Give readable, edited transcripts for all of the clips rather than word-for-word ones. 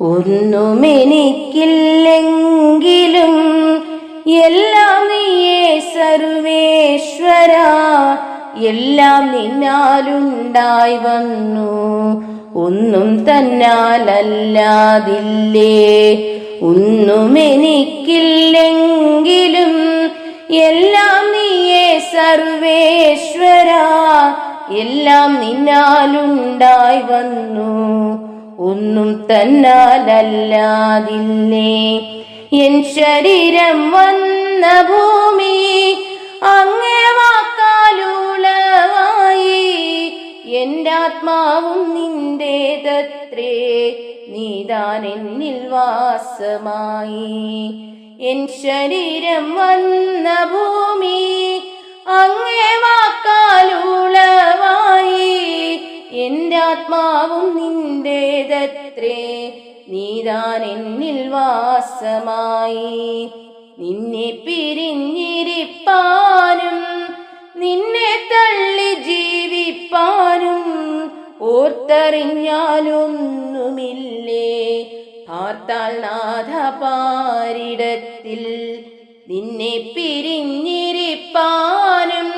ഒന്നുമെനിക്കില്ലെങ്കിലും എല്ലാം നീയേ സർവേശ്വര, എല്ലാം നിന്നാലുണ്ടായി വന്നു, ഒന്നും തന്നാലല്ലാതില്ലേ. ഒന്നുമെനിക്കില്ലെങ്കിലും എല്ലാം നീയേ സർവേശ്വര, എല്ലാം നിന്നാലുണ്ടായി വന്നു, ഒന്നും തന്നാലല്ലാതില്ലേ. എൻ ശരീരം വന്ന ഭൂമി അങ്ങേ വാക്കാലുളവായി, എൻ്റെ ആത്മാവും നിന്റേതത്രേ, നീതാൻ എന്നിൽ വാസമായി. എൻ ശരീരം വന്ന ഭൂമി അങ്ങേ വാക്കാലുളവായി, എൻ്റെ ആത്മാവും നിന്റേതത്രേ, നീതാൻ എന്നിൽ വാസമായി. നിന്നെ പിരിഞ്ഞിരിപ്പാനും നിന്നെ തള്ളി ജീവിപ്പാനും ഓർത്തറിഞ്ഞാലൊന്നുമില്ലേ. പാർത്താൽ നാഥ പാരിടത്തിൽ നിന്നെ പിരിഞ്ഞിരിപ്പാനും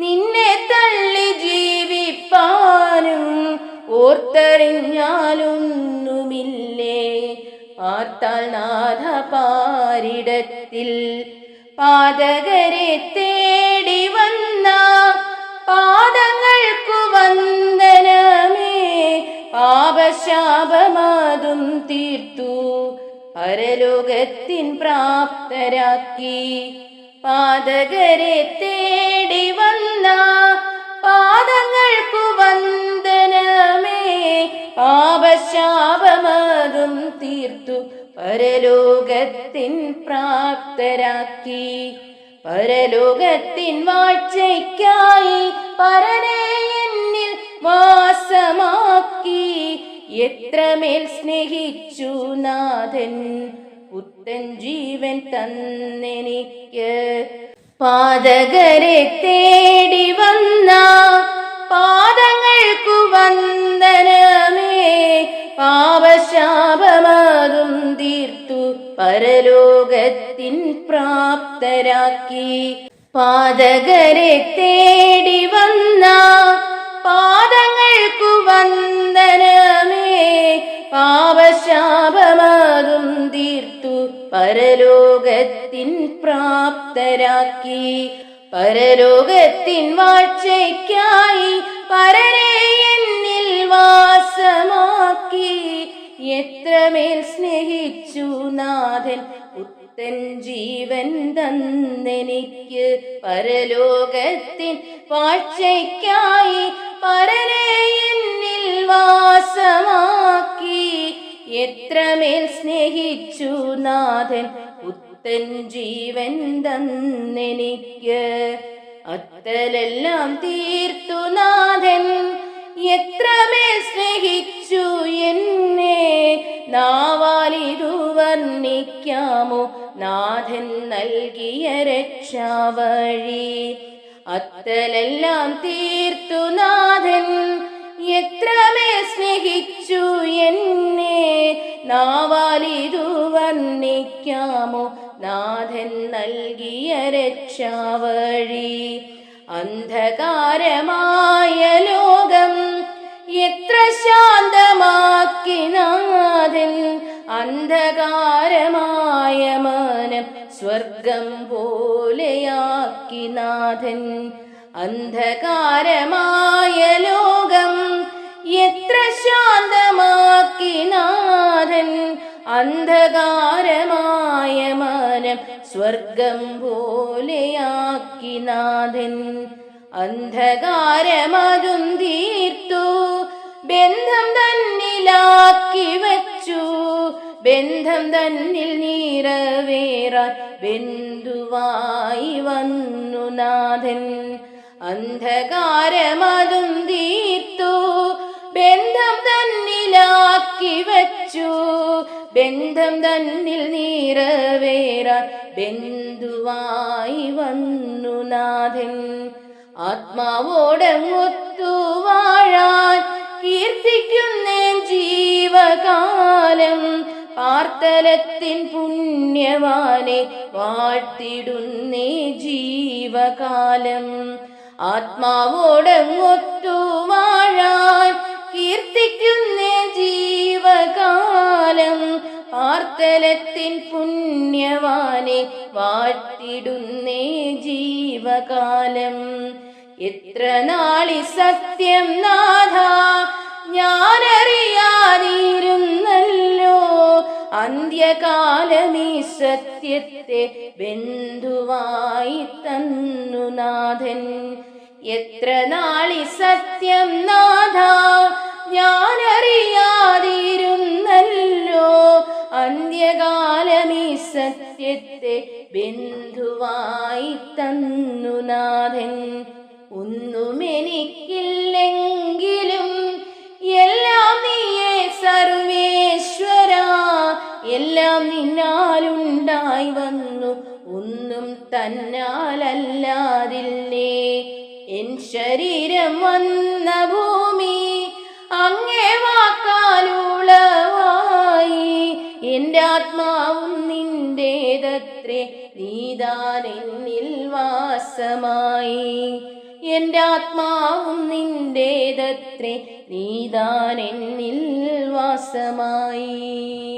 നിന്നെ തള്ളി ജീവിപ്പാനും ഓർത്തറിഞ്ഞാലൊന്നുമില്ലേ. പാർത്താൽ നാഥ പാരിടത്തിൽ പാതകരെ തേടി വന്ന പാദങ്ങൾക്കു വന്ദനമേ, പാപശാപമതും തീർത്തു പരലോകത്തിൻ പ്രാപ്തരാക്കി. പാതകരെ തേടി വന്ന പാദങ്ങൾക്കു വന്ദനമേ, പാപശാപമതും തീർത്തു പരലോകത്തിൻ പ്രാപ്തരാക്കി. പരലോകത്തിൻ വാഴ്ചയ്ക്കായി പരനെ എന്നിൽ വാസമാക്കി, എത്രമേൽ സ്നേഹിച്ചു നാഥൻ പുത്തൻ ജീവൻ തന്നെനിക്ക്. പാതകരെ തേടി വന്ന പാദങ്ങൾക്കു വന്ദനമേ, പാപശാപമതും തീർത്തു പരലോകത്തിൻ പ്രാപ്തരാക്കി. പാതകരെ തേടി വന്ന പാദങ്ങൾക്കു വന്ദനമേ, പാപശാപമതും തീർത്തു പരലോകത്തിൻ പ്രാപ്തരാക്കി. പരലോകത്തിൻ വാഴ്ചയ്ക്കായി പരനെ എന്നിൽ വാസമാക്കി, എത്രമേൽ സ്നേഹിച്ചു നാഥൻ പുത്തൻ ജീവൻ തന്നെനിക്ക്. പരലോകത്തിൻ വാഴ്ചയ്ക്കായി പരനെ എന്നിൽ വാസമാക്കി, എത്രമേൽ സ്നേഹിച്ചു നാഥൻ പുത്തൻ ജീവൻ തന്നെനിക്ക്. അത്തലെല്ലാം തീർത്തു നാഥൻ എത്രമേൽ സ്നേഹിച്ചു എന്നെ, നാവാലിതു വർണ്ണിക്കാമോ നാഥൻ നൽകിയ രക്ഷാവഴി. അത്തലെല്ലാം തീർത്തു നാഥൻ എത്രമേൽ സ്നേഹിച്ചു എന്നെ, നാവാലിതു വർണ്ണിക്കാമോ നാഥൻ നൽകിയ രക്ഷാവഴി. അന്ധകാരമായ ലോകം എത്ര ശാന്തമാക്കി നാഥൻ, അന്ധകാരമായ മനം സ്വർഗം പോലെയാക്കി നാഥൻ. അന്ധകാരമായ ലോകം എത്ര ശാന്തമാക്കി നാഥൻ, അന്ധകാരമായ മനം സ്വർഗം പോലെയാക്കി നാഥൻ. അന്ധകാരമതും തീർത്തു ബന്ധം തന്നിലാക്കി വച്ചു, ബന്ധം തന്നിൽ നീറവേറാൻ ബന്ധുവായി വന്നു നാഥൻ. അന്ധകാരമതും തീർത്തു ബന്ധം തന്നിലാക്കി വച്ചു, ബന്ധം തന്നിൽ നീറവേറാൻ ബന്ധുവായി വന്നു നാഥൻ. ആത്മാവോടൊത്തു വാഴാൻ കീർത്തിക്കുന്നേൻ ജീവകാലം, പാർത്തലത്തിൻ പുണ്യവാനെ വാഴ്ത്തിടുന്നേ ജീവകാലം. ആത്മാവോടങ്ങൊത്തു വാഴാൻ കീർത്തിക്കുന്നേ ജീവകാലം. പാർത്തലത്തിൻ പുണ്യവാനെ വാഴ്ത്തിടുന്നേ ജീവകാലം. എത്ര നാളി സത്യം നാഥ ഞാനറിയാതിരുന്നല്ലോ, അന്ത്യകാലമീ സത്യത്തെ ബന്ധുവായി തന്നു നാഥൻ. എത്ര നാളി സത്യം നാഥ ഞാനറിയാതിരുന്നല്ലോ, അന്ത്യകാലമീ സത്യത്തെ ബന്ധുവായി തന്നു നാഥൻ. ഒന്നുമെനിക്കില്ലെങ്കിലും എല്ലാം നീയേ സർവേശ്വര, എല്ലാം നിന്നാലുണ്ടായി വന്നു ഒന്നും തന്നാലല്ലാതില്ലേ. എൻ ശരീരം വന്ന ഭൂമി അങ്ങേ വാക്കാലുളവായി, എൻ്റെ ആത്മാവും നിന്റേതത്രേ നീതാനെന്നിൽ വാസമായി. എൻ്റെ ആത്മാവും നിന്റേതത്രേ നീതാനെന്നിൽ വാസമായി.